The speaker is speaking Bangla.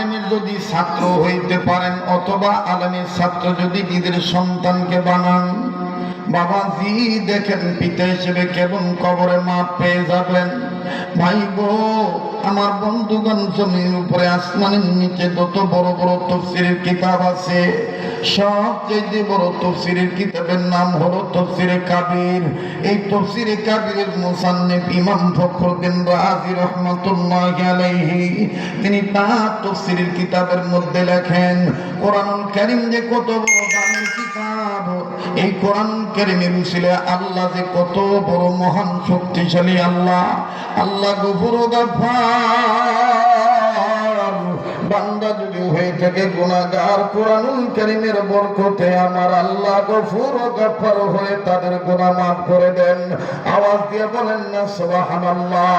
আলেমের যদি ছাত্র হইতে পারেন অথবা আলেমের ছাত্র যদি নিজের সন্তানকে বানান, বাবাজি দেখেন পিতা হিসেবে কেমন কবরে মাপ পেয়ে যাবেন। ভাই গো, আমার বন্ধুগণ, জমির উপরে আসমানের নিচে যত বড় বড় তাফসীরের কিতাব আছে, সবচেয়ে বড় তাফসীরের কিতাবের নাম হলো তাফসীরে কাবীর। এই তাফসীরে কাবীরের মুসান্নিফ ইমাম ফখরুদ্দীন রাজি রাহমাতুল্লাহি আলাইহি, তিনি তার তাফসীরের কিতাবের মধ্যে লেখেন, কোরআনুল কারীম যে কত বড় দামি কিতাব, এই কোরআনুল কারীমের উসিলে আল্লাহ যে কত বড় মহান শক্তিশালী আল্লাহ। আল্লাহ গফুর গাফফার, বান্দা যদি হয়ে থাকে গুনাহগার, কোরআনুল কারীমের বরকতে আমার আল্লাহ গফুর গাফফার হয়ে তাদের গুনাহ মাফ করে দেন। আওয়াজ দিয়ে বলেন না সুবহানাল্লাহ।